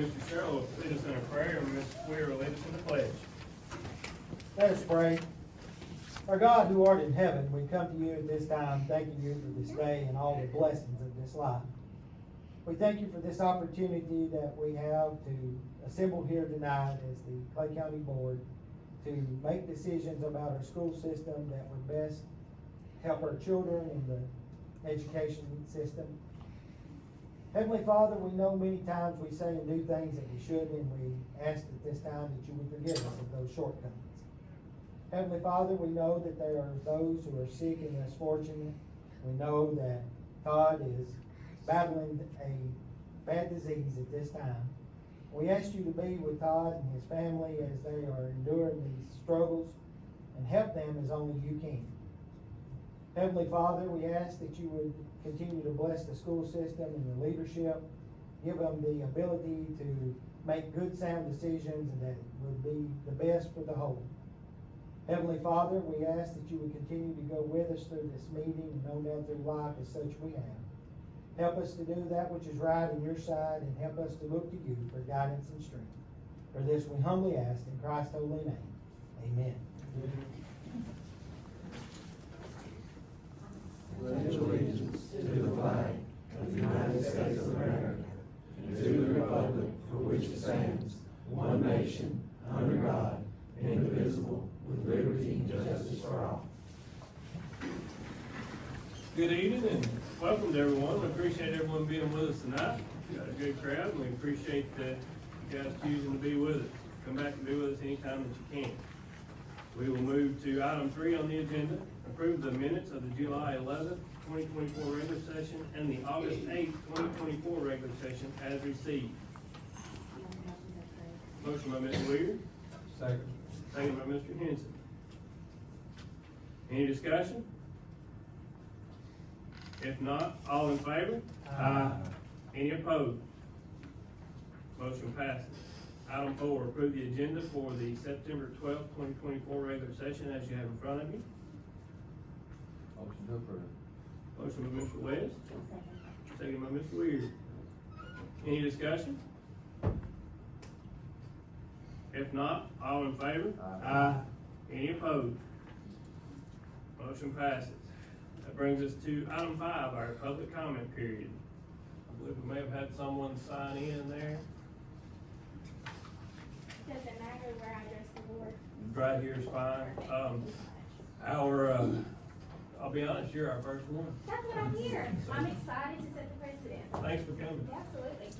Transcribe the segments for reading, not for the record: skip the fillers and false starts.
Mr. Sherrill will lead us in a prayer, and Mr. Weir will lead us in the pledge. Let us pray. Our God who art in heaven, we come to you at this time thanking you for this day and all the blessings of this life. We thank you for this opportunity that we have to assemble here tonight as the Clay County Board to make decisions about our school system that would best help our children in the education system. Heavenly Father, we know many times we say and do things that we shouldn't, and we ask at this time that you would forgive us of those shortcomings. Heavenly Father, we know that there are those who are sick and less fortunate. We know that Todd is battling a bad disease at this time. We ask you to be with Todd and his family as they are enduring these struggles and help them as only you can. Heavenly Father, we ask that you would continue to bless the school system and the leadership, give them the ability to make good sound decisions and that would be the best for the whole. Heavenly Father, we ask that you would continue to go with us through this meeting and no doubt through life as such we have. Help us to do that which is right in your sight and help us to look to you for guidance and strength. For this we humbly ask in Christ's holy name. Amen. Pledge allegiance to the flag of the United States of America and to the republic for which it stands, one nation, under God, indivisible, with liberty and justice for all. Good evening and welcome to everyone. We appreciate everyone being with us tonight. We've got a good crowd and we appreciate that you guys choosing to be with us. Come back and be with us anytime that you can. We will move to item 3 on the agenda. Approve the minutes of the July 11th, 2024 regular session and the August 8th, 2024 regular session as received. Motion by Mr. Weir. Second. Second by Mr. Henson. Any discussion? If not, all in favor? Aye. Any opposed? Motion passes. Item 4, approve the agenda for the September 12th, 2024 regular session as you have in front of you. Motion to approve. Motion by Mr. West. Second by Mr. Weir. Any discussion? If not, all in favor? Aye. Any opposed? Motion passes. That brings us to item 5, our public comment period. I believe we may have had someone sign in there. Doesn't matter where I address the board. Right here is fine. I'll be honest, you're our first one. That's what I'm here. I'm excited to set the precedent. Thanks for coming. Absolutely.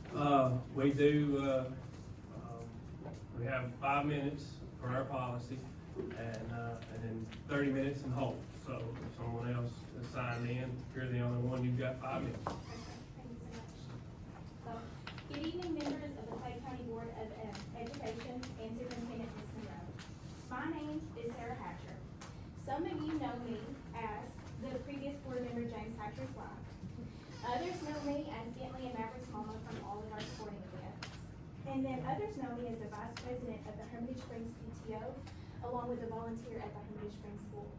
We do, we have 5 minutes for our policy and then 30 minutes in hold. So if someone else is signed in, if you're the only one, you've got 5 minutes. Okay, thank you so much. So, good evening, members of the Clay County Board of Education and Superintendent Ms. Monroe. My name is Sarah Hatcher. Some of you know me as the previous board member James Hatcher's wife. Others know me as Bentley and Maverick's mama from all of our sporting events. And then others know me as the vice president of the Hermitage Springs PTO, along with a volunteer at the Hermitage Springs School.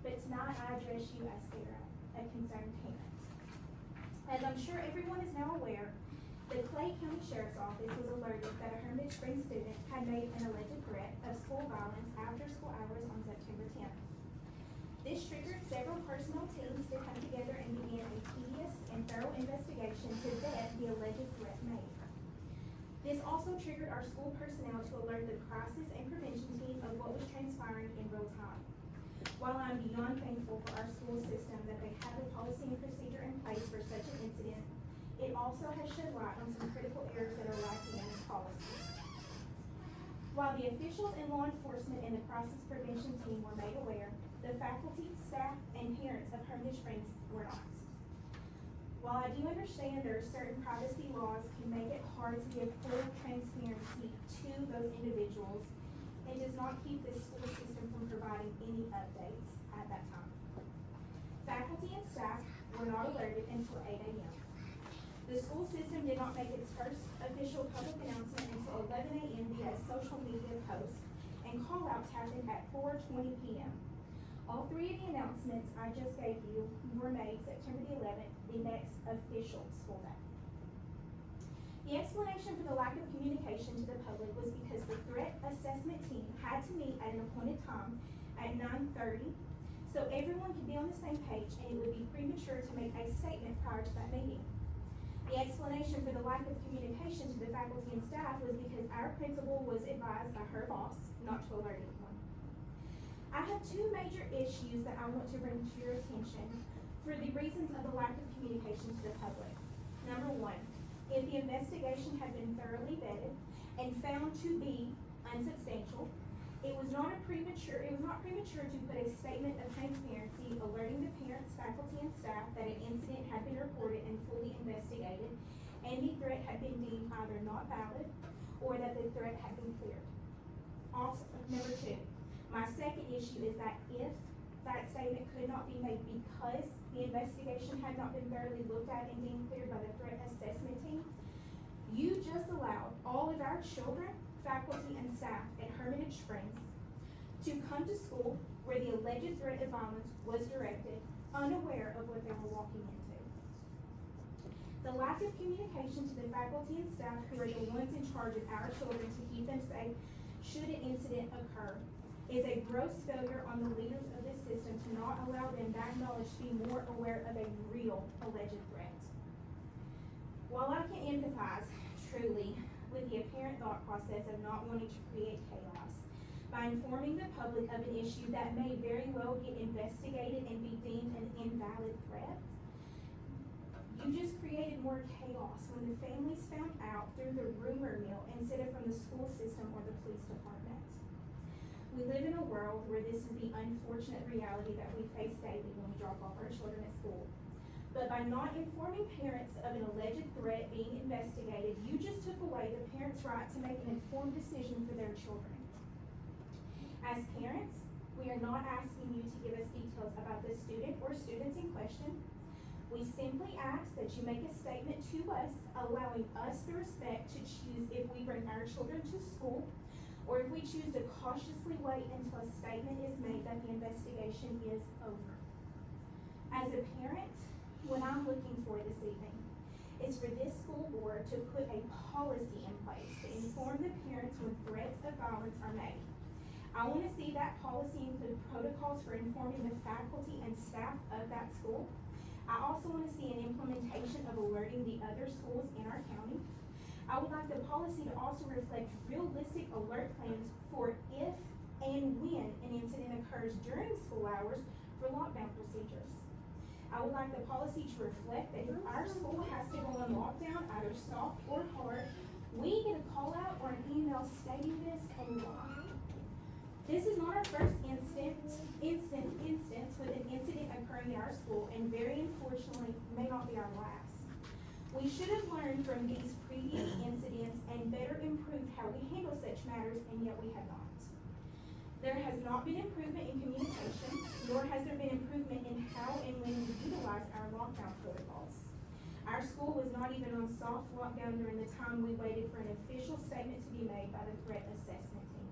But tonight I address you as Sarah, a concerned parent. As I'm sure everyone is now aware, the Clay County Sheriff's Office was alerted that a Hermitage Springs student had made an alleged threat of school violence after school hours on September 10th. This triggered several personnel teams to come together and begin a tedious and thorough investigation to vet the alleged threat made. This also triggered our school personnel to alert the crisis and prevention team of what was transpiring in real time. While I'm beyond thankful for our school system that they have a policy and procedure in place for such an incident, it also has shed light on some critical areas that are lacking in this policy. While the officials in law enforcement and the crisis prevention team were made aware, the faculty, staff, and parents of Hermitage Springs were not. While I do understand there are certain privacy laws can make it hard to give full transparency to those individuals, it does not keep this school system from providing any updates at that time. Faculty and staff were not alerted until 8 a.m. The school system did not make its first official public announcement until 11 a.m. via a social media post, and call-outs happened at 4:20 p.m. All 3 of the announcements I just gave you were made September the 11th, the next official school day. The explanation for the lack of communication to the public was because the threat assessment team had to meet at an appointed time at 9:30, so everyone could be on the same page and it would be premature to make a statement prior to that meeting. The explanation for the lack of communication to the faculty and staff was because our principal was advised by her boss not to alert anyone. I have two major issues that I want to bring to your attention for the reasons of the lack of communication to the public. Number one, if the investigation had been thoroughly vetted and found to be unsubstantial, it was not premature to put a statement of transparency alerting the parents, faculty, and staff that an incident had been reported and fully investigated, and the threat had been deemed either not valid or that the threat had been cleared. Also, number two, my second issue is that if that statement could not be made because the investigation had not been thoroughly looked at and deemed cleared by the threat assessment team, you just allowed all of our children, faculty, and staff at Hermitage Springs to come to school where the alleged threat of violence was directed, unaware of what they were walking into. The lack of communication to the faculty and staff who are the ones in charge of our children to keep them safe should an incident occur is a gross failure on the leaders of this system to not allow them that knowledge to be more aware of a real alleged threat. While I can empathize truly with the apparent thought process of not wanting to create chaos by informing the public of an issue that may very well get investigated and be deemed an invalid threat, you just created more chaos when the families found out through the rumor mill instead of from the school system or the police department. We live in a world where this is the unfortunate reality that we face daily when we drop off our children at school. But by not informing parents of an alleged threat being investigated, you just took away the parents' right to make an informed decision for their children. As parents, we are not asking you to give us details about the student or students in question. We simply ask that you make a statement to us, allowing us the respect to choose if we bring our children to school or if we choose to cautiously wait until a statement is made that the investigation is over. As a parent, what I'm looking for this evening is for this school board to put a policy in place to inform the parents when threats of violence are made. I want to see that policy include protocols for informing the faculty and staff of that school. I also want to see an implementation of alerting the other schools in our county. I would like the policy to also reflect realistic alert plans for if and when an incident occurs during school hours for lockdown procedures. I would like the policy to reflect that if our school has to go on lockdown, either soft or hard, we get a call out or an email stating this and why. This is not our first instance with an incident occurring in our school, and very unfortunately may not be our last. We should have learned from these previous incidents and better improved how we handle such matters, and yet we have not. There has not been improvement in communication, nor has there been improvement in how and when we utilize our lockdown protocols. Our school was not even on soft lockdown during the time we waited for an official statement to be made by the threat assessment team.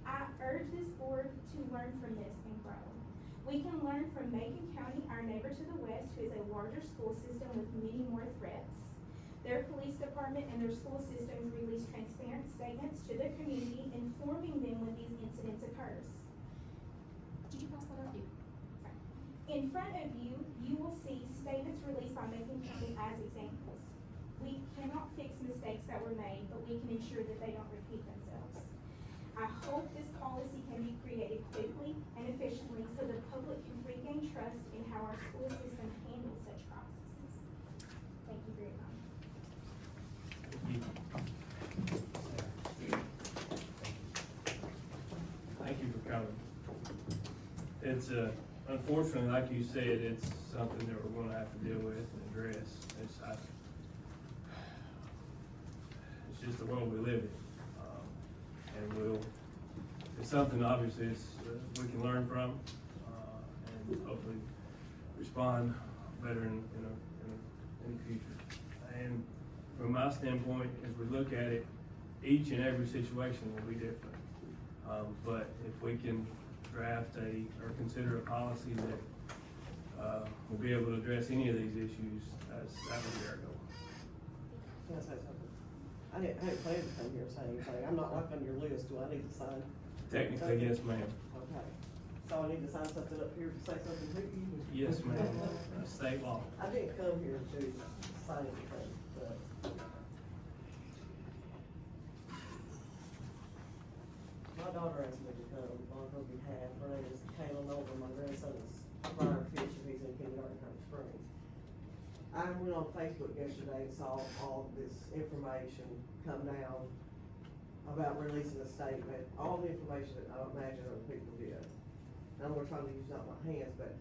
I urge this board to learn from this and grow. We can learn from Macon County, our neighbor to the west, who is a larger school system with many more threats. Their police department and their school systems release transparent statements to the community, informing them when these incidents occurs. Did you pass that out? Sorry. In front of you, you will see statements released by Macon County as examples. We cannot fix mistakes that were made, but we can ensure that they don't repeat themselves. I hope this policy can be created quickly and efficiently so the public can regain trust in how our school system handles such processes. Thank you very much. Thank you for coming. It's, unfortunately, like you said, it's something that we're gonna have to deal with and address. It's just the world we live in. And it's something obviously we can learn from, and hopefully respond better in the future. And from my standpoint, as we look at it, each and every situation will be different. But if we can draft or consider a policy that will be able to address any of these issues, that would be our goal. Can I say something? I didn't plan to come here and say anything. I'm not like on your list. Do I need to sign? Technically, yes, ma'am. Okay. So I need to sign something up here to say something to you? Yes, ma'am. State law. I didn't come here to sign anything, but. My daughter asked me to come on her behalf. Her name is Kayla Nolan. My grandson is Brian Fisher. He's in kindergarten, Cover Springs. I went on Facebook yesterday and saw all this information come down about releasing a statement, all the information that I imagine other people did. I'm gonna try to use not my hands, but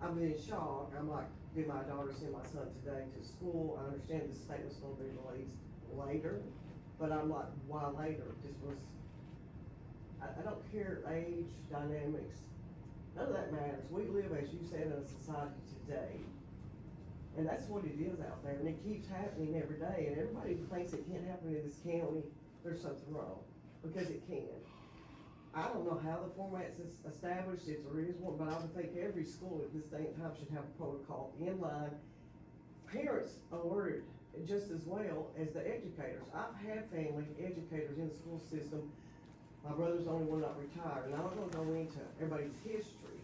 I'm in shock. I'm like, did my daughter send my son today to school? I understand the statement's gonna be released later, but I'm like, why later? This was, I don't care age, dynamics, none of that matters. We live, as you said, in a society today. And that's what it is out there, and it keeps happening every day, and everybody who thinks it can't happen in this county, there's something wrong, because it can. I don't know how the format's established, if there is one, but I would think every school at this day and time should have a protocol in line. Parents alerted just as well as the educators. I've had family educators in the school system. My brother's the only one not retired, and I don't want to go into everybody's history.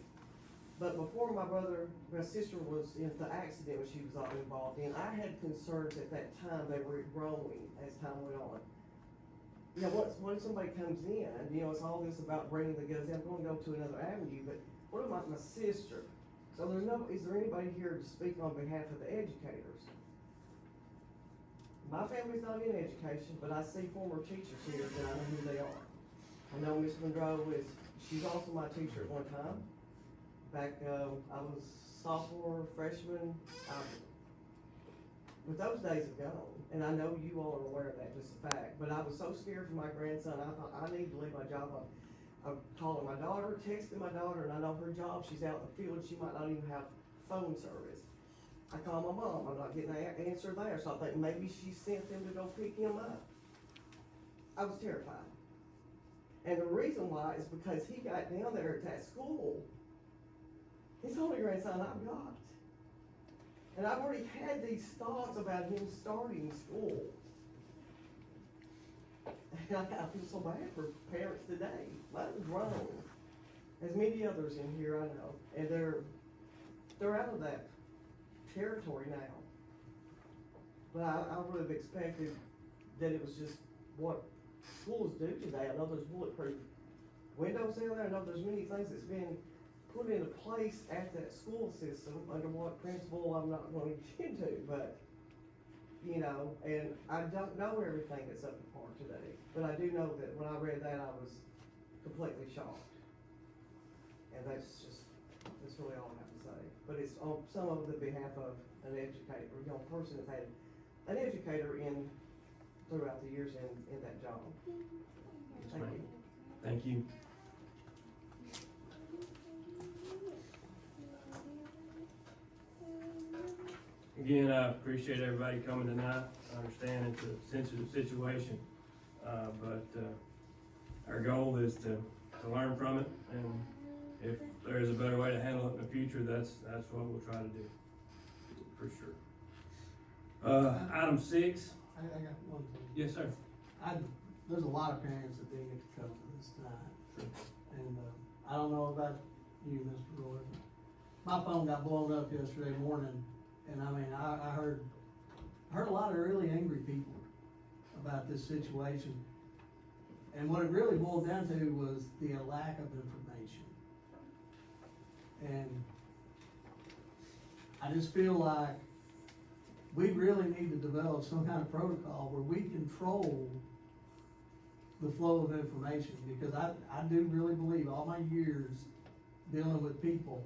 But before my sister was in the accident which she was all involved in, I had concerns at that time. They were growing as time went on. You know, once somebody comes in, you know, it's all this about bringing the guns in. I'm going to go to another avenue, but what about my sister? So is there anybody here to speak on behalf of the educators? My family's not in education, but I see former teachers here that I know who they are. I know Miss Monroe she's also my teacher at one time. Back, I was sophomore, freshman, but those days are gone, and I know you all are aware of that, just a fact, but I was so scared for my grandson, I thought, I need to leave my job. I'm calling my daughter, texting my daughter, and I know her job, she's out in the field, she might not even have phone service. I call my mom, I'm not getting an answer there, so I think maybe she sent them to go pick him up. I was terrified. And the reason why is because he got down there at that school. He's the only grandson I've got. And I've already had these thoughts about him starting school. And I feel so bad for parents today. Mine are grown, as many others in here I know, and they're out of that territory now. But I would have expected that it was just what schools do today. I know there's bulletproof windows in there. I know there's many things that's been put into place at that school system, under what principle I'm not going to get into, but, you know, and I don't know everything that's up to par today, but I do know that when I read that, I was completely shocked. And that's really all I have to say. But it's on some of the behalf of an educator, you know, person that's had an educator throughout the years in that job. Thank you. Thank you. Again, I appreciate everybody coming tonight. I understand it's a sensitive situation, but our goal is to learn from it, and if there is a better way to handle it in the future, that's what we'll try to do, for sure. Item 6. I got one thing. Yes, sir. There's a lot of parents that didn't get to come to this tonight. And, I don't know about you, Mr. Roy. My phone got blown up yesterday morning, and I mean, I heard a lot of really angry people about this situation. And what it really boiled down to was the lack of information. And I just feel like we really need to develop some kind of protocol where we control the flow of information, because I do really believe all my years dealing with people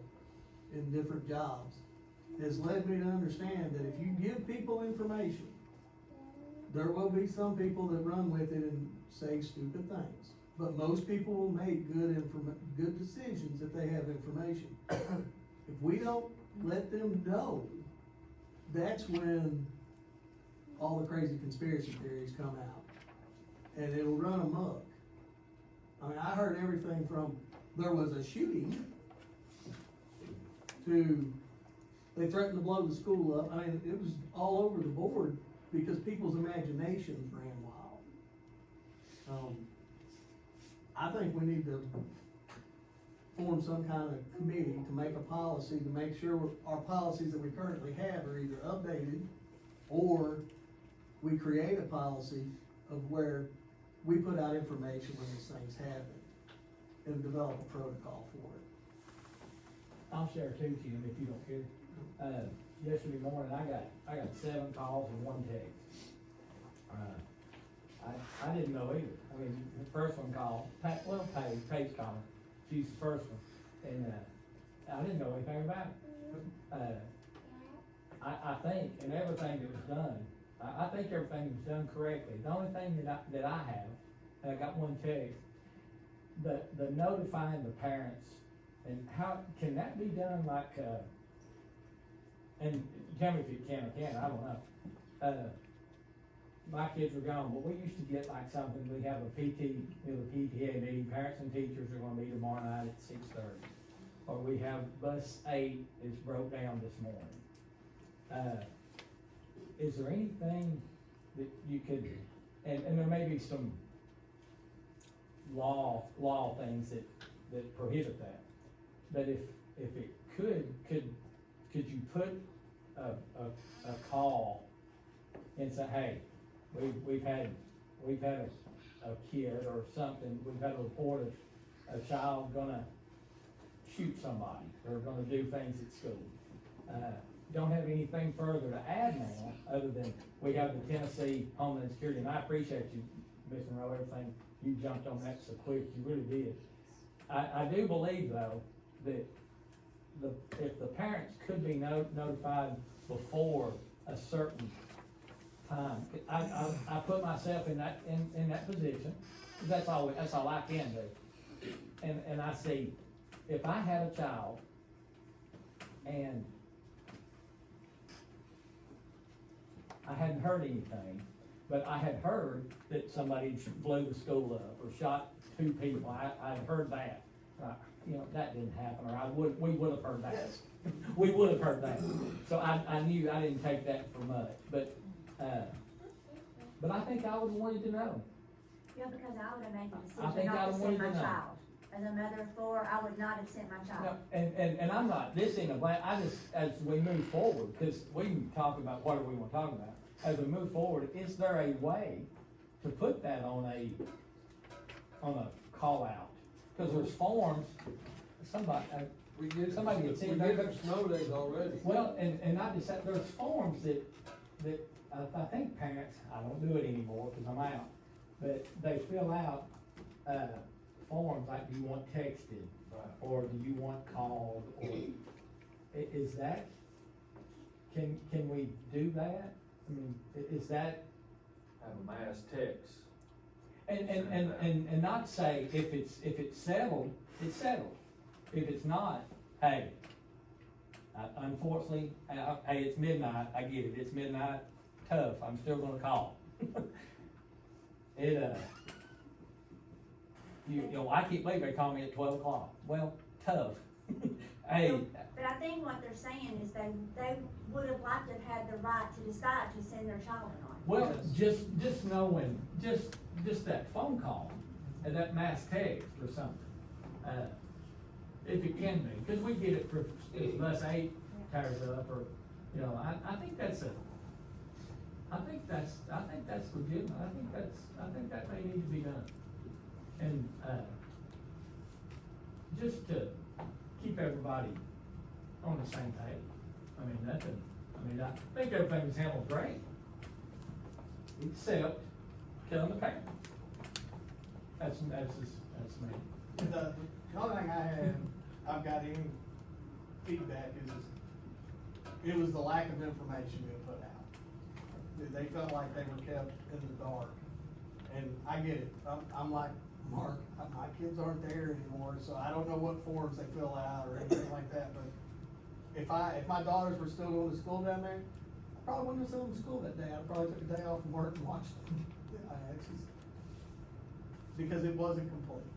in different jobs has led me to understand that if you give people information, there will be some people that run with it and say stupid things. But most people will make good decisions if they have information. If we don't let them know, that's when all the crazy conspiracy theories come out. And it'll run amok. I mean, I heard everything from there was a shooting to they threatened to blow the school up. I mean, it was all over the board. because people's imaginations ran wild. I think we need to form some kind of committee to make a policy, to make sure our policies that we currently have are either updated, or we create a policy of where we put out information when these things happen, and develop a protocol for it. I'll share too, Jim, if you don't care. Yesterday morning, I got 7 calls and 1 text. I didn't know either. I mean, the first one called, Paige called, she's the first one, and, I didn't know anything about it. I think, and everything that was done, I think everything was done correctly. The only thing that I have, and I got 1 text, the notifying the parents, and how, can that be done like, and tell me if it can or can't, I don't know. My kids were gone, but we used to get like something, we have a PT, the PTA meeting, parents and teachers are gonna meet tomorrow night at 6:30. Or we have bus 8 is broke down this morning. Is there anything that you could, and there may be some law things that prohibit that. But if it could you put a call and say, hey, we've had a kid or something, we've had a report of a child gonna shoot somebody, or gonna do things at school. Don't have anything further to add now, other than we have the Tennessee Homeland Security, and I appreciate you, Mr. Monroe, everything, you jumped on that so quick, you really did. I do believe though, that if the parents could be notified before a certain time, I put myself in that position, 'cause that's all I can do. And I see, if I had a child, and I hadn't heard anything, but I had heard that somebody blew the school up, or shot 2 people, I'd heard that. That didn't happen, or we would have heard that. We would have heard that. So I knew I didn't take that for much, but I think I would have wanted to know. Yeah, because I would have made the I think decision I not to would send my wanted to know. child. As a mother of 4, I would not have sent my No, child. and I'm not, this ain't a blame, I just, as we move forward, because we can talk about whatever we want to talk about. As we move forward, is there a way to put that on a call out? Because there's forms, somebody had seen that. We did have snow days already. Well, and not just that, there's forms that I think parents, I don't do it anymore because I'm out, but they fill out, forms like, do you want texted? Or do you want called, or, is that, can we do that? I mean, is that? Have a mass text. And not say, if it's settled, it's settled. If it's not, hey, unfortunately, hey, it's midnight, I get it, it's midnight, tough, I'm still gonna call. I can't believe they call me at 12 o'clock, well, tough. Hey, But I think what they're saying is they would have liked to have had the right to decide to send their child or not. well, just knowing, just that phone call, and that mass text or something, if it can be, because we get it for, if bus 8 tears up, or, I think that's legitimate, I think that may need to be done. And, just to keep everybody on the same page, I think everything was handled great, except killing the parent. That's me. The only thing I've got any feedback is, it was the lack of information being put out. They felt like they were kept in the dark, and I get it, I'm like Mark, my kids aren't there anymore, so I don't know what forms they fill out or anything like that, but if my daughters were still going to school down there, I probably wouldn't have sent them to school that day, I probably took a day off from work and watched them. It's just, because it wasn't complete.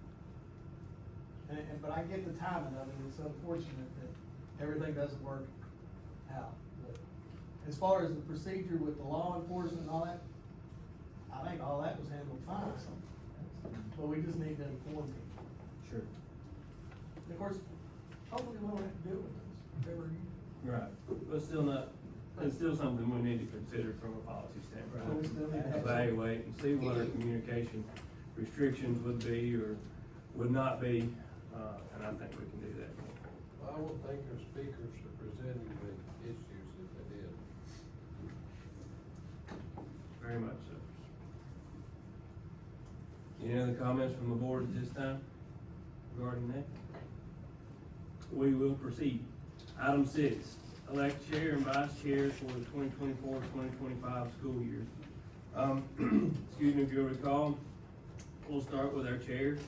But I get the timing of it, it's unfortunate that everything doesn't work out, but as far as the procedure with the law enforcement and all that, I think all that was handled fine, but we just need to inform people. Sure. And of course, hopefully we won't have to deal with this ever again. Right, but still not, it's still something we need to consider from a policy So we standpoint. still need to have. Evaluate and see what our communication restrictions would be or would not be, and I think we can do that. I would think our speakers are presenting the issues if they did. Very much so. Any other comments from the board at this time regarding that? We will proceed. Item 6, elect chair and vice chair for the 2024-2025 school year. Excuse me, if you'll recall, we'll start with our chair.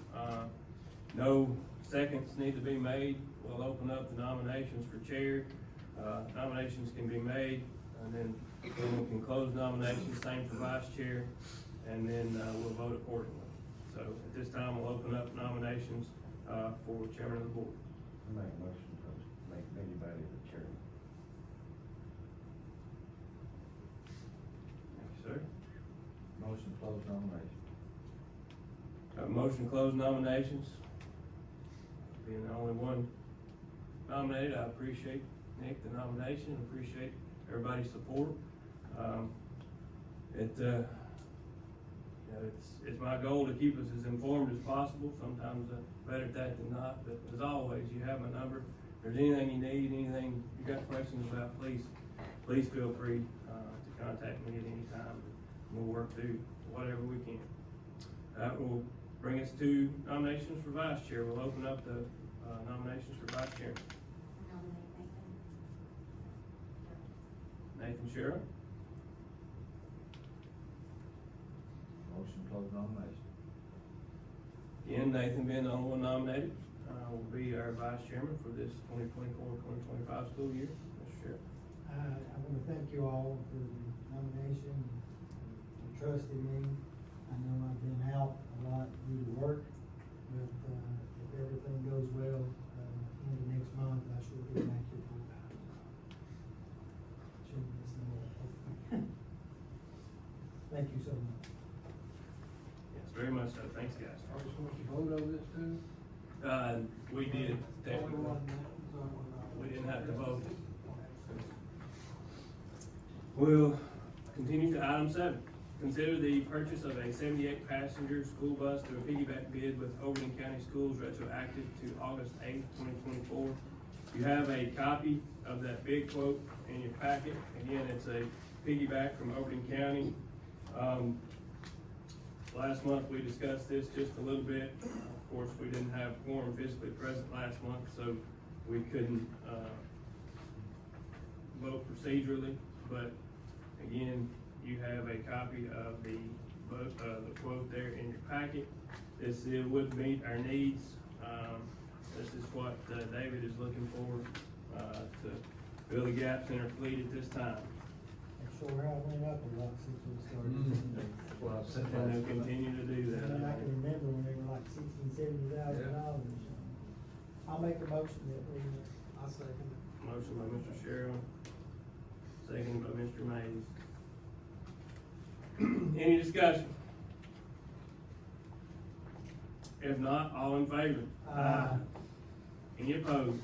No seconds need to be made. We'll open up the nominations for chair. Nominations can be made, and then we can close nominations, same for vice chair, and then we'll vote accordingly. So at this time, we'll open up nominations for chairman of the board. I make a motion to make anybody the chairman. Thank you, sir. Motion to close nomination. Motion to close nominations. Being the only one nominated, I appreciate, Nick, the nomination, appreciate everybody's support. It's my goal to keep us as informed as possible, sometimes better at that than not, but as always, you have my number. If there's anything you need, anything you got questions about, please feel free to contact me at any time. We'll work through whatever we can. That will bring us to nominations for vice chair. We'll open up the nominations for vice chair. Nominate Nathan Sherrill, Motion to close nomination. again, Nathan being the only one nominated, will be our vice chairman for this 2024-2025 school year. Mr. Sherrill. I want to thank you all for the nomination, and trust in me. I know I've been out a lot due to work, but, if everything goes well, into next month, I should be back here full time. Shouldn't miss no more. Thank you so much. Yes, very much so. Thanks, guys. Are we supposed to vote on this too? We did Only technically. one, only one. We didn't have to vote. We'll continue to item 7. Consider the purchase of a 78-passenger school bus through a piggyback bid with Overton County Schools retroactive to August 8th, 2024. You have a copy of that bid quote in your packet. Again, it's a piggyback from Overton County. Last month, we discussed this just a little bit. Of course, we didn't have quorum physically present last month, so we couldn't vote procedurally, but again, you have a copy of the quote there in your packet. This would meet our needs. This is what David is looking for to fill the gaps in our fleet at this time. I'm sure I went up a lot since we started. That's what I said. And they'll continue to do that. And I can remember when they were like $60,000-$70,000. I'll make a motion that we, I second it. Motion by Mr. Sherrill, second by Mr. Mays. Any discussion? If not, all in favor? Any opposed?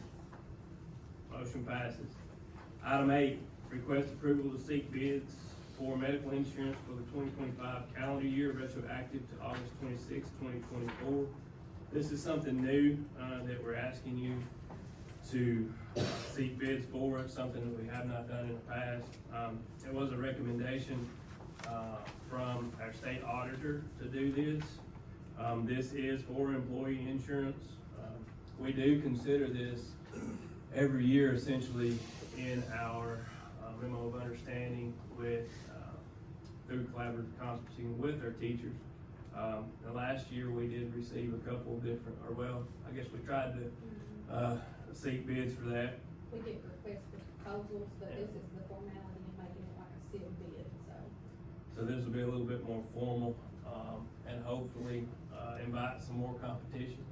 Motion passes. Item 8, request approval to seek bids for medical insurance for the 2025 calendar year retroactive to August 26, 2024. This is something new that we're asking you to seek bids for. It's something that we have not done in the past. It was a recommendation from our state auditor to do this. This is for employee insurance. We do consider this every year essentially in our memo of understanding with through collaborative conferencing with our teachers. The last year we did receive a couple of different, or well, I guess we tried to seek bids for that. We get requests for proposals, but this is the formality of making it like a sealed bid, so. So this will be a little bit more formal, and hopefully, invite some more competition.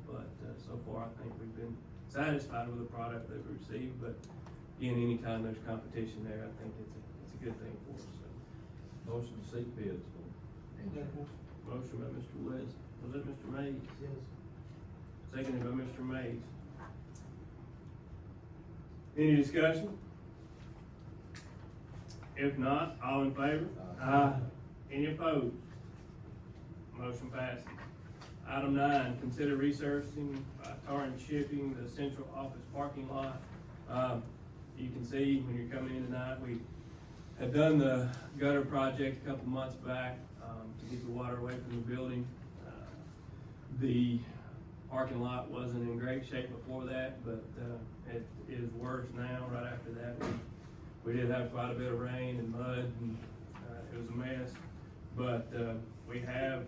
But so far, I think we've been satisfied with the product that we received, but again, anytime there's competition there, I think it's a good thing for us, so. Motion to seek bids for insurance. Motion by Mr. West, was that Mr. Mays? Yes. Seconded by Mr. Mays. Any discussion? If not, all in favor? Aye. Any opposed? Motion passes. Item 9, consider resurfacing by Torrance Shipping the central office parking lot. You can see when you're coming in tonight, we had done the gutter project a couple months back, to get the water away from the building. The parking lot wasn't in great shape before that, but, it is worse now. Right after that, we did have quite a bit of rain and mud, and, it was a mess. But, we have,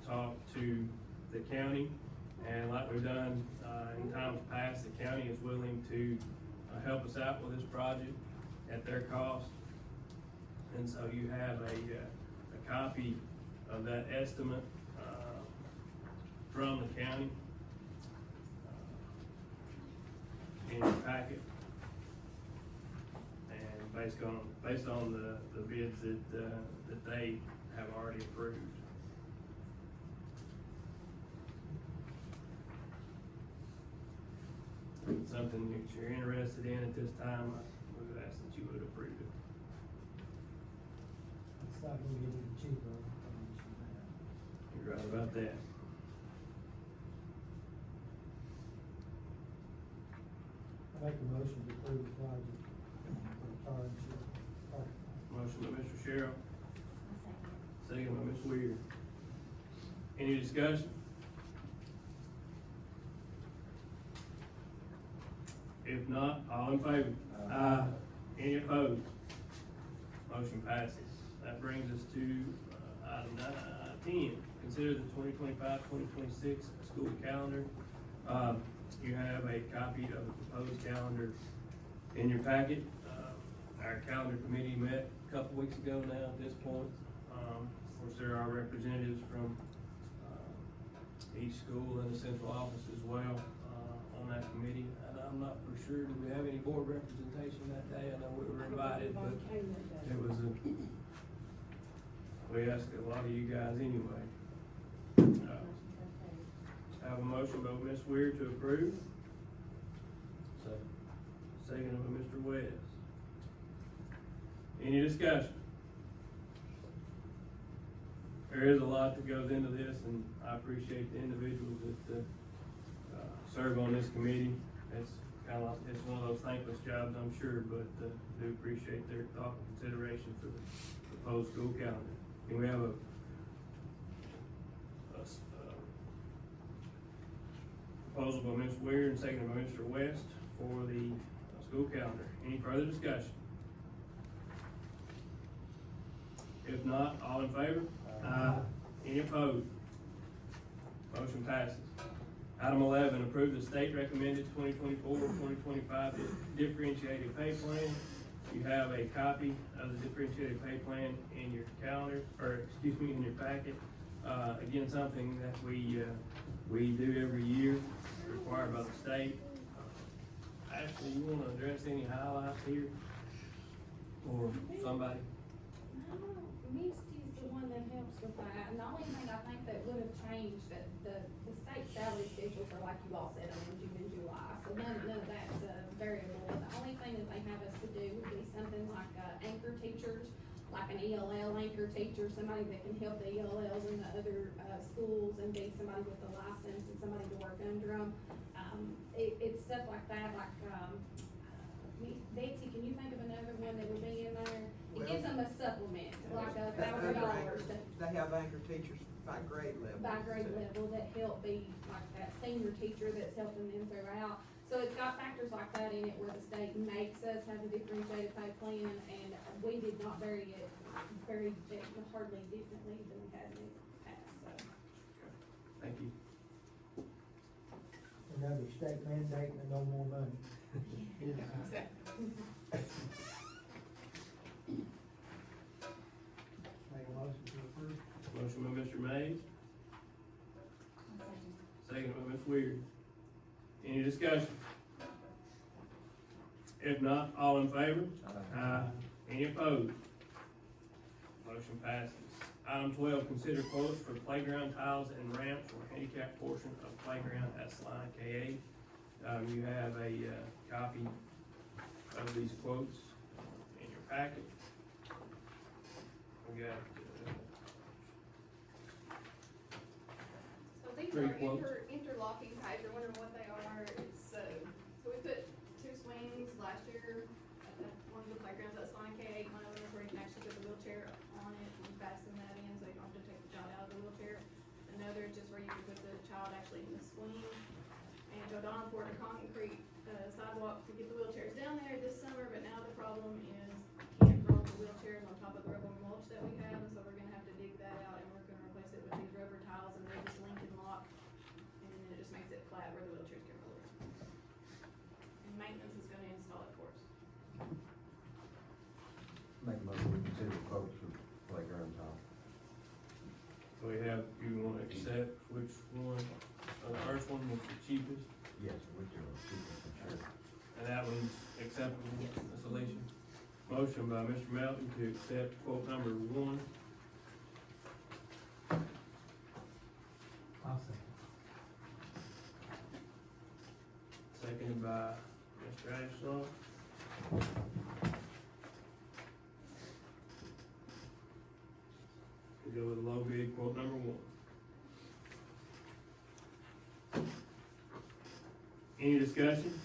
talked to the county, and like we've done, in times past, the county is willing to, help us out with this project at their cost. And so you have a copy of that estimate, from the county, in your packet. And based on the bids that they have already approved. If it's something that you're interested in at this time, we would ask that you would approve it. It's not gonna get any cheaper. You're right about that. I make a motion to approve the project for the Torrance parking lot. Motion by Mr. Sherrill, second by Ms. Weir. Any discussion? If not, all in favor? Aye. Any opposed? Motion passes. That brings us to, item 10, consider the 2025-2026 school calendar. You have a copy of the proposed calendar in your packet. Our calendar committee met a couple weeks ago now at this point. Of course, there are representatives from, each school and the central office as well, on that committee. And I'm not for sure, do we have any board representation that day? I know we were invited, but it was we asked a lot of you guys anyway. I have a motion by Ms. Weir to approve. Second by Mr. West. Any discussion? There is a lot that goes into this, and I appreciate the individuals that, serve on this committee. It's kind of like, it's one of those thankless jobs, I'm sure, but, do appreciate their thought and consideration for the proposed school calendar. And we have a proposal by Ms. Weir and seconded by Mr. West for the school calendar. Any further discussion? If not, all in favor? Aye. Any opposed? Motion passes. Item 11, approve the state recommended 2024-2025 differentiated pay plan. You have a copy of the differentiated pay plan in your calendar, or excuse me, in your packet. Again, something that we do every year, required by the state. Ashley, you wanna address any highlights here? Or somebody? No, Misty's the one that helps with that, and the only thing I think that would have changed, that the state salary schedules are like you all said, on June and July, so none of that's variable. The only thing that they have us to do would be something like, anchor teachers, like an ELL anchor teacher, somebody that can help the ELLs in the other, schools, and be somebody with a license and somebody to work under them. It's stuff like that, like, Betsy, can you think of another one that would be in there? It gives them a supplement, like $1,000 They have anchor teachers by grade level. by grade level that help be like that senior teacher that's helping them throughout. So it's got factors like that in it where the state makes us have a differentiated pay plan, and we did not vary it hardly differently than we had in the past, so. Thank you. Another state mandate and no more money. Make a motion to approve. Motion by Mr. Mays, second by Ms. Weir. Any discussion? If not, all in favor? Aye. Any opposed? Motion passes. Item 12, consider quotes for playground tiles and ramps for handicap portion of playground at Salina K-8. You have a, copy of these quotes in your packet. We got, So these Three are quotes. interlocking pipe, you're wondering what they are, it's, so we put 2 swings last year at one of the playgrounds at Salina K-8, one of them is where you can actually put the wheelchair on it and fasten that in, so you don't have to take the child out of the wheelchair. Another is just where you can put the child actually in the swing. And Joe Don poured a concrete sidewalk to get the wheelchairs down there this summer, but now the problem is you can't roll the wheelchairs on top of the rubber mulch that we have, and so we're gonna have to dig that out, and we're gonna replace it with these rubber tiles, and they just link and lock, and it just makes it flat where the wheelchairs can roll around. And maintenance is gonna install it for us. Make a motion, we consider quotes for playground tile. so we have, you wanna accept which one, the first one was the cheapest, Yes, whichever, cheapest for sure. and that one's acceptable, Yes. Ms. Alicia? Motion by Mr. Melton to accept quote number 1, I'll second. seconded by Mr. Ashlaw. We go with low bid, quote number 1. Any discussion?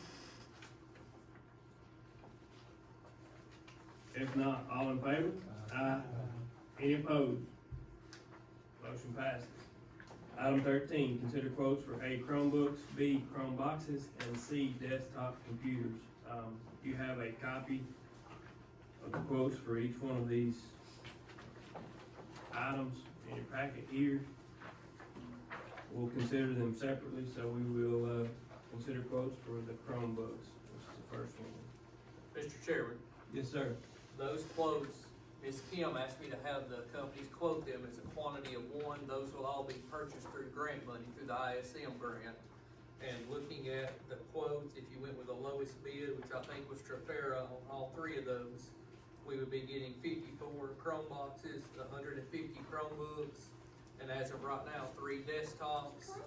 If not, all in favor? Aye. Any opposed? Motion passes. Item 13, consider quotes for A, Chromebooks, B, Chromeboxes, and C, desktop computers. You have a copy of the quotes for each one of these items in your packet here. We'll consider them separately, so we will, consider quotes for the Chromebooks, which is the first one. Mr. Chairman, Yes, sir. those quotes, Ms. Kim asked me to have the companies quote them. It's a quantity of 1. Those will all be purchased through grant money, through the ISM grant. And looking at the quotes, if you went with the lowest bid, which I think was Trafera on all 3 of those, we would be getting 54 Chromeboxes, 150 Chromebooks, and as of right now, 3 desktops.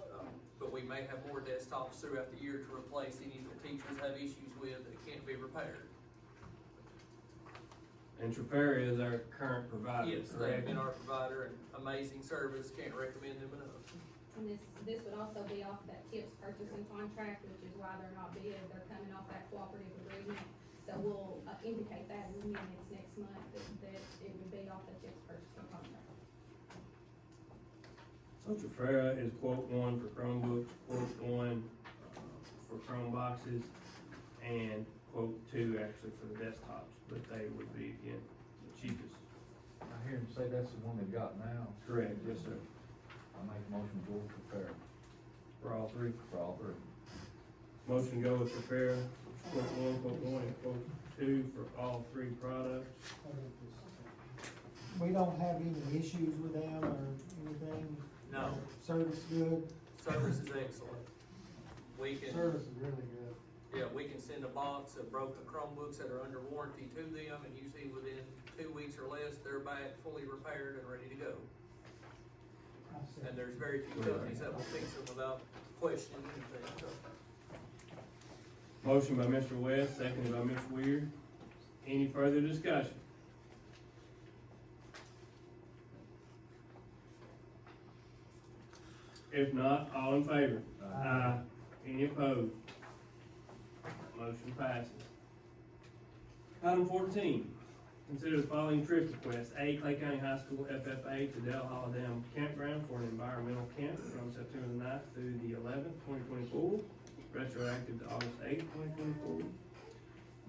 But we may have more desktops throughout the year to replace any that teachers have issues with that can't be repaired. And Trafera is our current provider, Yes, they've correct? been our provider and amazing service, can't recommend them enough. And this would also be off that TIPS purchasing contract, which is why they're not bid, they're coming off that cooperative agreement. So we'll indicate that in the minutes next month, that it would be off the TIPS purchasing contract. So Trafera is quote 1 for Chromebooks, quote 1 for Chromeboxes, and quote 2 actually for the desktops, but they would be, again, the cheapest. I hear him say that's the one they got now. Correct, yes, sir. I make a motion to go for fair, For all 3. for all 3. Motion to go with Trafera, quote 1, and quote 2 for all 3 products. We don't have any issues with them or anything? No. Service good? Service is excellent. We can, Service is really good. yeah, we can send a box of broken Chromebooks that are under warranty to them, and usually within 2 weeks or less, they're back fully repaired and ready to go. I see. And there's very few companies that will fix them without questioning anything, so. Motion by Mr. West, seconded by Ms. Weir. Any further discussion? If not, all in favor? Aye. Any opposed? Motion passes. Item 14, consider the following trip requests. A, Clay County High School FFA to Dell Holiday Campground for an environmental camp from September the 9th through the 11th, 2024, retroactive to August 8th, 2024.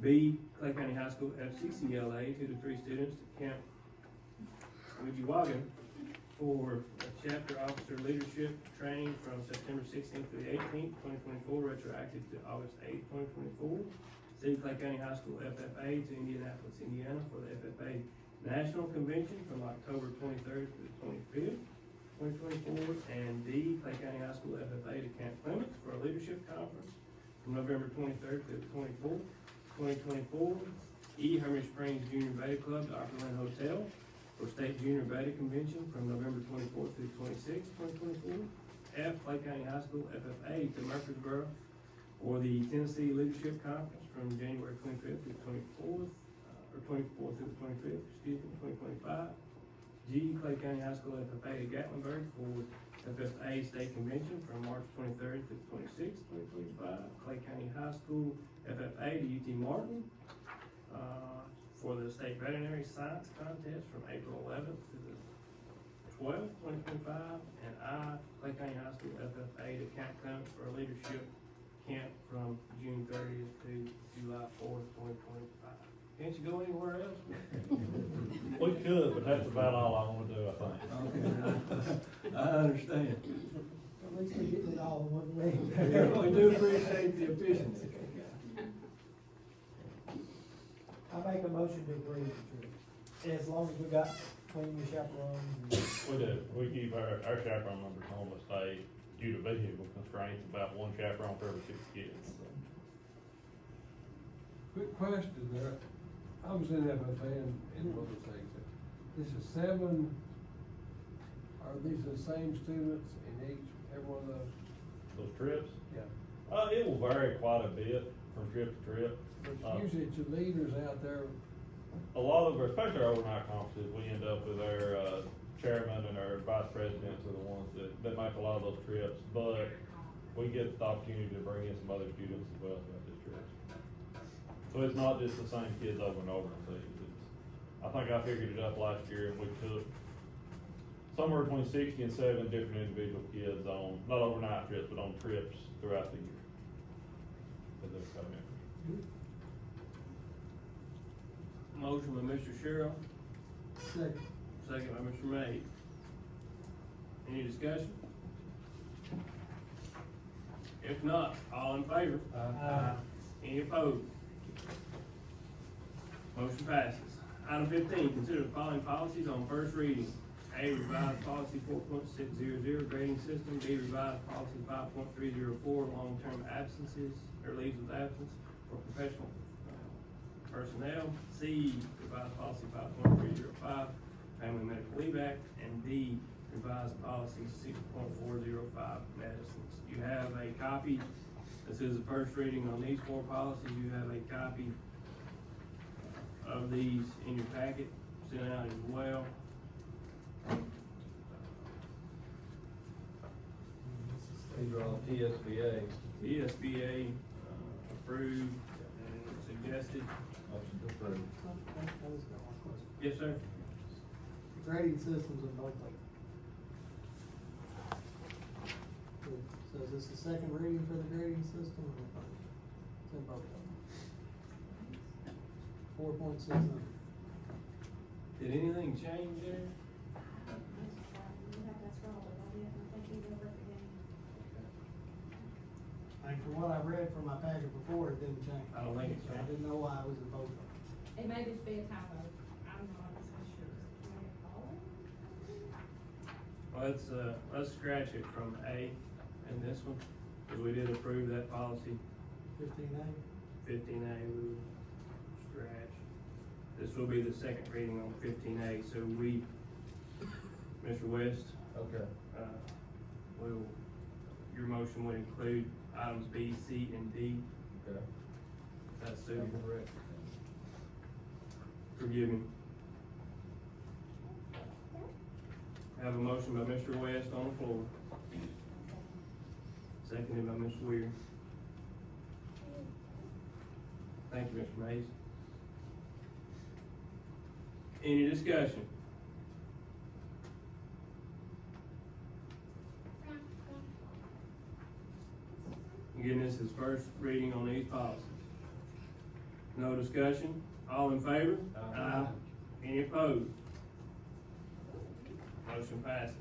B, Clay County High School FCCLA 2 to 3 students to Camp Widgewagon for a chapter officer leadership training from September 16th through the 18th, 2024, retroactive to August 8th, 2024. C, Clay County High School FFA to Indianapolis, Indiana for the FFA National Convention from October 23rd to the 25th, 2024. And D, Clay County High School FFA to Camp Clements for a leadership conference from November 23rd to the 24th, 2024. E, Hermitage Springs Junior Beta Club to Opryland Hotel for State Junior Beta Convention from November 24th through 26th, 2024. F, Clay County High School FFA to Murfreesboro for the Tennessee Leadership Conference from January 25th through 24th, or 24th through the 25th, 2025. G, Clay County High School FFA to Gatlinburg for FFA State Convention from March 23rd to 26th, 2025. Clay County High School FFA to UT Martin for the State Veterinary Science Contest from April 11th to the 12th, 2025. And I, Clay County High School FFA to Camp Clement for a leadership camp from June 30th to July 4th, 2025. Can't you go anywhere else? We could, but that's about all I wanna do, I think. I understand. At least we're getting it all in one way. Yeah, we do appreciate the efficiency. I make a motion to approve the trip, as long as we got plenty of chaperones. We do, we keep our chaperone numbers on the state due to vehicle constraints, about one chaperone for every 6 kids. Quick question there. I was in FFA in motorcycles. This is 7, are these the same students in every one of those? Those trips, Yeah. it will vary quite a bit from trip to trip. But usually it's your leaders out there. A lot of our, especially our overnight conferences, we end up with our chairman and our vice presidents are the ones that make a lot of those trips, but we get the opportunity to bring in some other students as well throughout this trip. So it's not just the same kids over and over, I think I figured it up last year and we took somewhere between 60 and 70 different individual kids on, not overnight trips, but on trips throughout the year. As they come in. Motion by Mr. Sherrill, Second. second by Mr. May. Any discussion? If not, all in favor? Any opposed? Motion passes. Item 15, consider the following policies on first reading. A, revised policy 4.600, grading system. B, revised policy 5.304, long-term absences or leaves of absence for professional personnel. C, revised policy 5.305, Family Medical Leave Act. And D, revised policy 6.405, medicines. You have a copy. This is the first reading on these 4 policies. You have a copy of these in your packet, sent out as well. These are all TSBA. TSBA approved and suggested. Motion to approve. Yes, sir. Grading systems in both of them. So is this the second reading for the grading system or the first? It's in both of them. 4.600. Did anything change there? And from what I read from my packet before, it didn't change. I don't think it So I changed. didn't know why it was in both of them. It may just be a typo, I'm not so sure. Let's scratch it from A and this one, because we did approve that policy. 15A. 15A, we will scratch. This will be the second reading on 15A, so we, Mr. West, Okay. your motion would include items B, C, and D. Okay. If that's suitable. Correct. Forgive me. Have a motion by Mr. West on the floor. Seconded by Mr. Weir. Thank you, Mr. Mays. Any discussion? Again, this is first reading on these policies. No discussion? All in favor? Aye. Any opposed? Motion passes.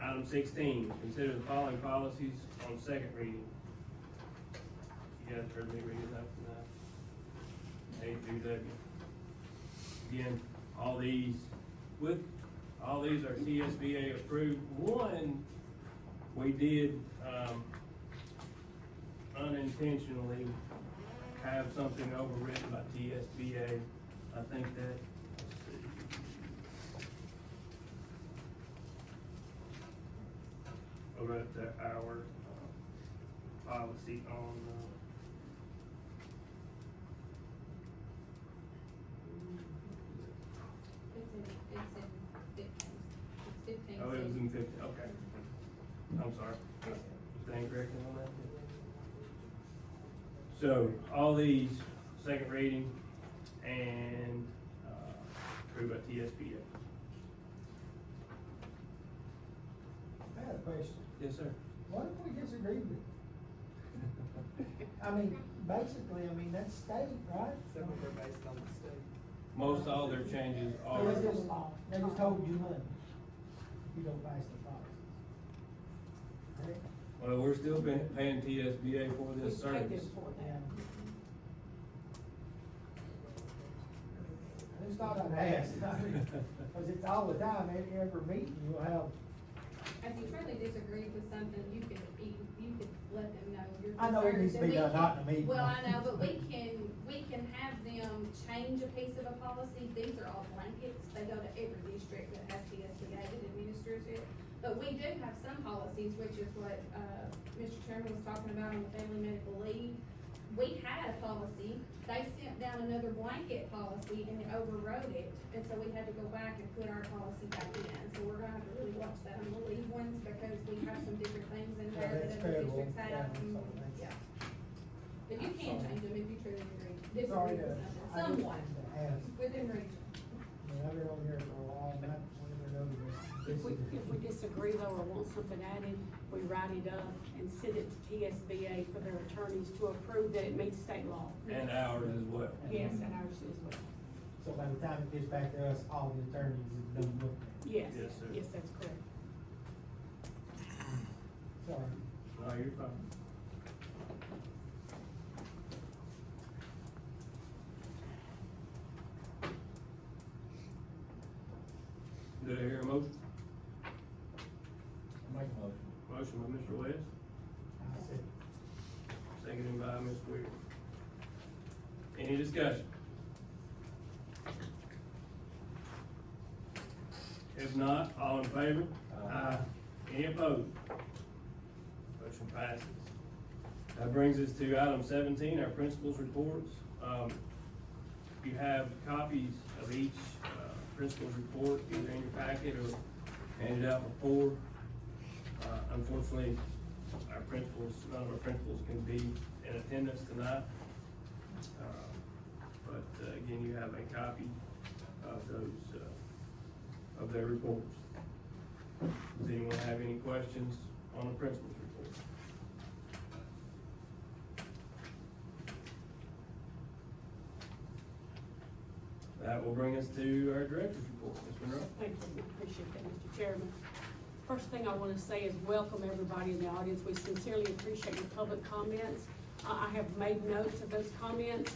Item 16, consider the following policies on second reading. You guys heard me read it up tonight. A through W. Again, all these are TSBA approved. One, we did, unintentionally have something overwritten by TSBA. I think that, let's see. Over at our, policy on, It's 15. oh, it was in 50, okay. I'm sorry. Stand corrected on that? So, all these, second reading, and, approved by TSBA. I had a question. Yes, sir. What if we disagree with it? I mean, basically, that's state, right? Some of them are based on the state. Most all their changes are, They just hold you money if you don't pass the policies. Right? well, we're still paying TSBA for this service. Yeah. I just thought I'd ask, cause it's all the time, every meeting you'll have, If you truly disagree with something, you could let them know your I know it needs to be done, not in a meeting. Well, I know, but we can have them change a piece of a policy. These are all blankets. They go to every district that has TSBA that administers it. But we do have some policies, which is what, Mr. Chairman was talking about on the family medical leave. We had a policy, they sent down another blanket policy and it overrode it, and so we had to go back and put our policy back in. So we're gonna have to really watch that on the leave ones, because we have some different things in there that's that other federal, districts have. Yeah. But you can change them if you truly disagree sorry with to, something, I just somewhat, wanted to ask. within reason. I've been on here for a while, and I wanted to know this. If we disagree though, or want something added, we write it up and send it to TSBA for their attorneys to approve that it meets state law. And ours as well. Yes, and ours as well. So by the time it gets back to us, all the attorneys have done looked at it. Yes, Yes, sir. yes, that's correct. Sorry. No, you're fine. Do I hear a motion? Make a motion. Motion by Mr. West, I said, seconded by Ms. Weir. Any discussion? If not, all in favor? Aye. Any opposed? Motion passes. That brings us to item 17, our principals' reports. You have copies of each principal's report either in your packet or handed out before. Unfortunately, none of our principals can be in attendance tonight. But again, you have a copy of those, of their reports. Does anyone have any questions on the principal's report? That will bring us to our director's report. Ms. Monroe? Thank you, appreciate that, Mr. Chairman. First thing I want to say is welcome everybody in the audience. We sincerely appreciate your public comments. I have made notes of those comments.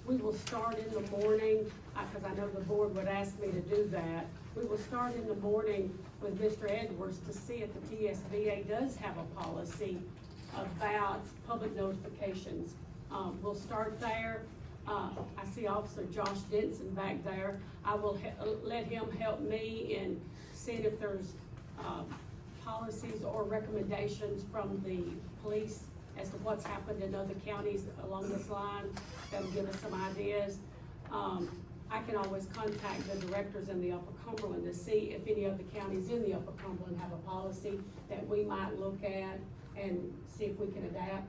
We will start in the morning, because I know the board would ask me to do that. We will start in the morning with Mr. Edwards to see if the TSBA does have a policy about public notifications. We'll start there. I see Officer Josh Denson back there. I will let him help me in seeing if there's policies or recommendations from the police as to what's happened in other counties along this line that will give us some ideas. I can always contact the directors in the Upper Cumberland to see if any other counties in the Upper Cumberland have a policy that we might look at and see if we can adapt,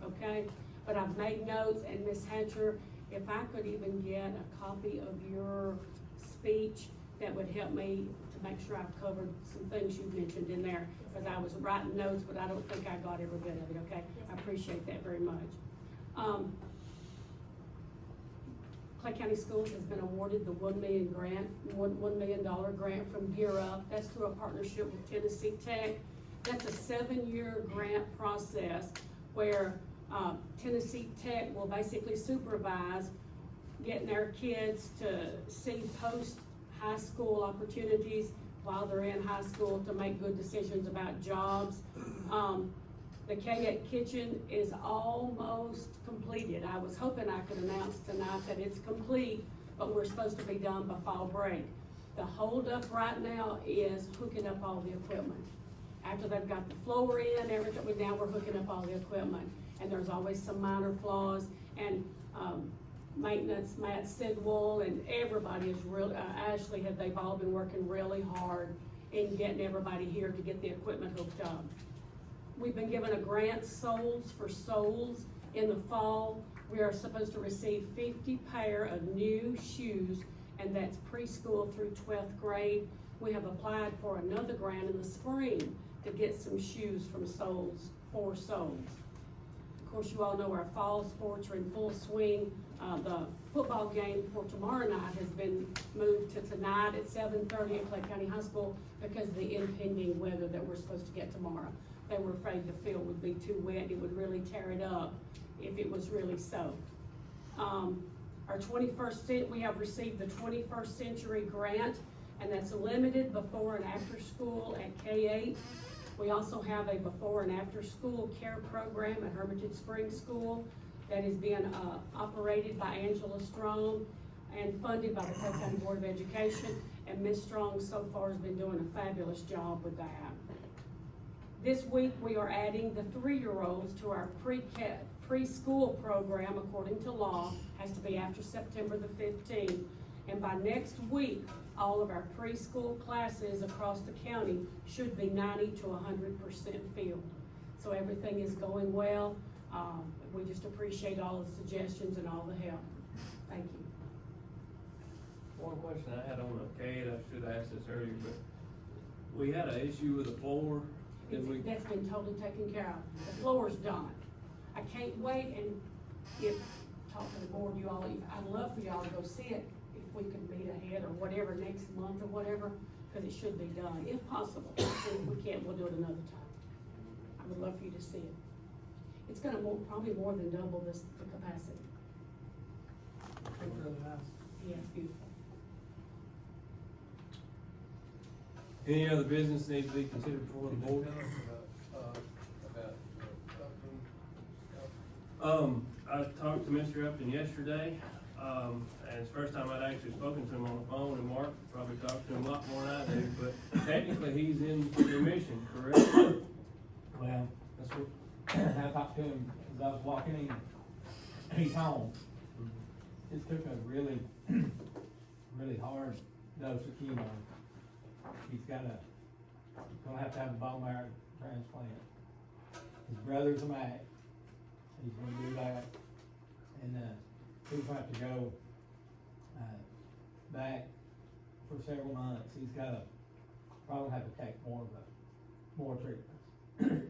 okay? But I've made notes, and Ms. Hatcher, if I could even get a copy of your speech, that would help me to make sure I've covered some things you mentioned in there, because I was writing notes, but I don't think I got every bit of it, okay? I appreciate that very much. Clay County Schools has been awarded the $1 million grant from Gear Up. That's through a partnership with Tennessee Tech. That's a 7-year grant process where Tennessee Tech will basically supervise getting their kids to see post-high school opportunities while they're in high school to make good decisions about jobs. The K-8 kitchen is almost completed. I was hoping I could announce tonight that it's complete, but we're supposed to be done by fall break. The holdup right now is hooking up all the equipment. After they've got the floor in, everything, now we're hooking up all the equipment. And there's always some minor flaws, and, maintenance, Matt Sidwell, and everybody is Ashley, they've all been working really hard in getting everybody here to get the equipment hooked up. We've been given a grant, Souls for Souls, in the fall. We are supposed to receive 50 pair of new shoes, and that's preschool through 12th grade. We have applied for another grant in the spring to get some shoes from Souls for Souls. Of course, you all know our fall sports are in full swing. The football game for tomorrow night has been moved to tonight at 7:30 at Clay County High School because of the impending weather that we're supposed to get tomorrow. They were afraid the field would be too wet, it would really tear it up if it was really soaked. We have received the 21st Century Grant, and that's limited before and after school at K-8. We also have a before and after school care program at Hermitage Springs School that is being operated by Angela Strong and funded by the Clay County Board of Education. And Ms. Strong so far has been doing a fabulous job with that. This week we are adding the 3-year-olds to our preschool program according to law. Has to be after September the 15th. And by next week, all of our preschool classes across the county should be 90 to 100% filled. So everything is going well. We just appreciate all the suggestions and all the help. Thank you. One question I had on the CAD, I should have asked this earlier, but we had an issue with the floor. That's been totally taken care of. The floor's done. I can't wait and talk to the board, you all, I'd love for y'all to go see it if we can meet ahead or whatever, next month or whatever, because it should be done, if possible. If we can't, we'll do it another time. I would love for you to see it. It's gonna probably more than double the capacity. It's really nice. Yeah, it's beautiful. Any other business needs to be considered before the board? I talked to Mr. Upton yesterday, and it's the first time I'd actually spoken to him on the phone, and Mark probably talked to him a lot more than I do, but technically he's in remission, correct? Well, That's what, I talked to him as I was walking in. He's home. Just took a really, really hard dose of chemo. He's gonna have to have a bone marrow transplant. His brother's a Mac. He's gonna do that. And, he's gonna have to go, back for several months. He's probably have to take more treatments.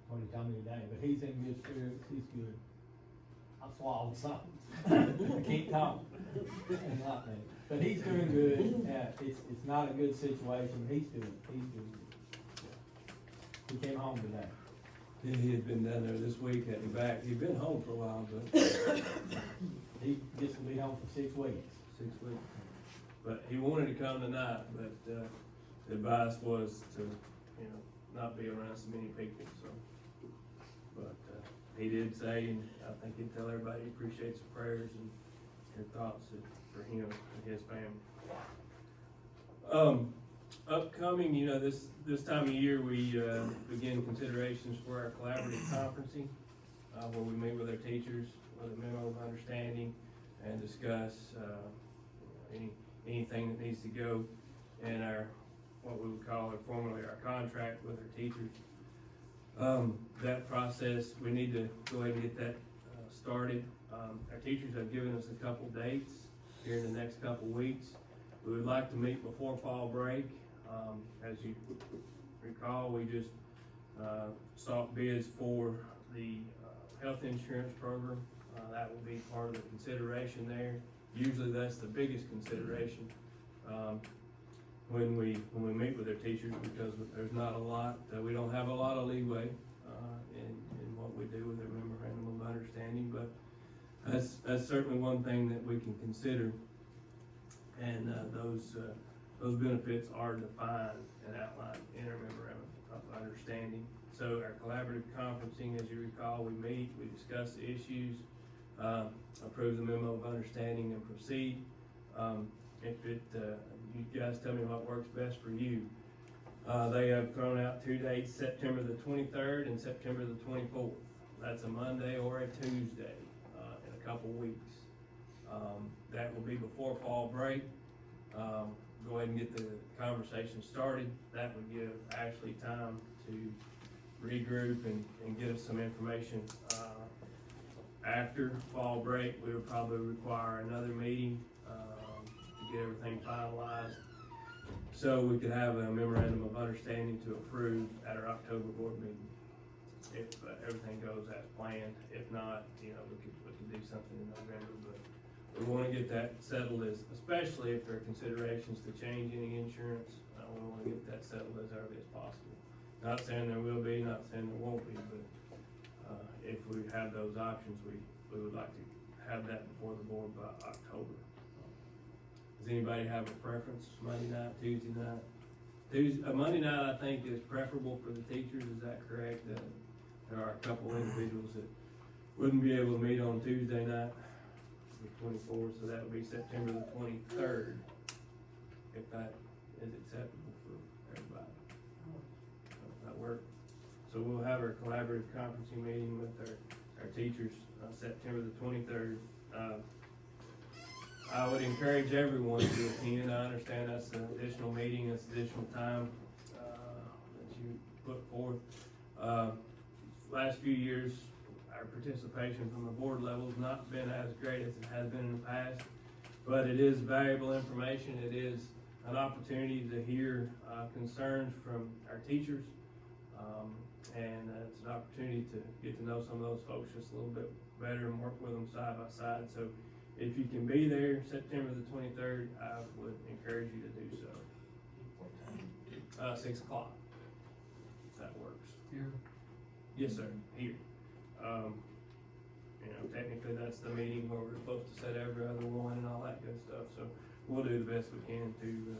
What he told me today, but he's in good spirits, he's good. I swallowed something. I can't talk. It's not me. But he's doing good. It's not a good situation, but he's doing good. He came home today. yeah, he had been down there this week, hadn't he, back, he'd been home for a while, but He gets to be home for 6 weeks. 6 weeks. But he wanted to come tonight, but, the advice was to, not be around so many people, so. But, he did say, and I think he'd tell everybody he appreciates the prayers and your thoughts for him and his family. Upcoming, this time of year, we, begin considerations for our collaborative conferencing, where we meet with our teachers with a memo of understanding and discuss, anything that needs to go in our, what we would call formally our contract with our teachers. That process, we need to go ahead and get that started. Our teachers have given us a couple dates here in the next couple weeks. We would like to meet before fall break. As you recall, we just sought bids for the health insurance program. That will be part of the consideration there. Usually that's the biggest consideration when we meet with our teachers, because there's not a lot, we don't have a lot of leeway in what we do with a memorandum of understanding, but that's certainly one thing that we can consider. And those those benefits are defined and outlined in our memorandum of understanding. So our collaborative conferencing, as you recall, we meet, we discuss the issues, approve the memo of understanding and proceed. You guys tell me what works best for you. They have thrown out 2 dates, September the 23rd and September the 24th. That's a Monday or a Tuesday, in a couple weeks. That will be before fall break. Go ahead and get the conversation started. That would give Ashley time to regroup and get us some information. After fall break, we would probably require another meeting, to get everything finalized. So we could have a memorandum of understanding to approve at our October board meeting. If everything goes as planned. If not, we could do something in November, but we wanna get that settled especially if there are considerations to change any insurance. We wanna get that settled as early as possible. Not saying there will be, not saying there won't be, but, if we have those options, we would like to have that before the board by October. Does anybody have a preference, Monday night, Tuesday night? Monday night, I think, is preferable for the teachers, is that correct? There are a couple individuals that wouldn't be able to meet on Tuesday night, the 24th, so that would be September the 23rd, if that is acceptable for everybody. Does that work? So we'll have our collaborative conferencing meeting with our teachers, September the 23rd. I would encourage everyone to attend. I understand that's an additional meeting, that's additional time, that you put forth. Last few years, our participation from the board level has not been as great as it has been in the past, but it is valuable information. It is an opportunity to hear concerns from our teachers, and it's an opportunity to get to know some of those folks just a little bit better and work with them side by side. So if you can be there September the 23rd, I would encourage you to do so. 6 o'clock, if that works. Here. Yes, sir, here. Technically that's the meeting where we're supposed to set every other one and all that good stuff, so we'll do the best we can to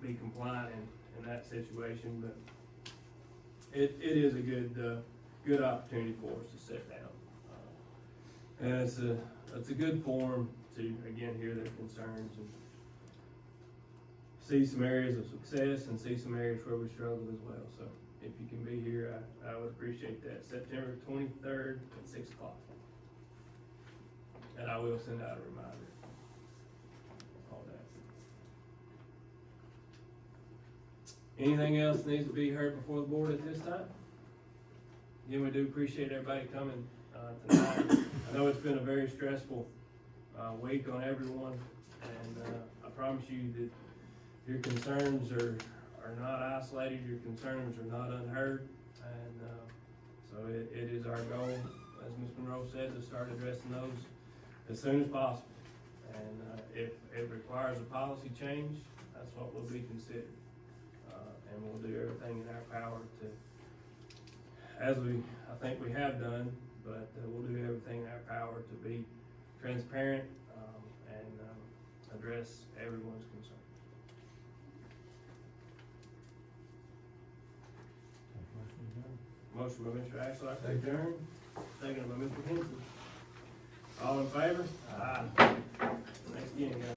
be compliant in that situation, but it is a good opportunity for us to sit down. And it's a good forum to, again, hear their concerns and see some areas of success and see some areas where we struggle as well. So if you can be here, I would appreciate that. September 23rd at 6 o'clock. And I will send out a reminder. All that. Anything else needs to be heard before the board at this time? Again, we do appreciate everybody coming tonight. I know it's been a very stressful week on everyone, and I promise you that your concerns are not isolated, your concerns are not unheard, and so it is our goal, as Ms. Monroe said, to start addressing those as soon as possible. And if it requires a policy change, that's what will be considered. And we'll do everything in our power to, as I think we have done, but we'll do everything in our power to be transparent and address everyone's concern. Motion by Mr. Axel, to adjourn. Second by Mr. Henson. All in favor? Aye. Thanks again, guys.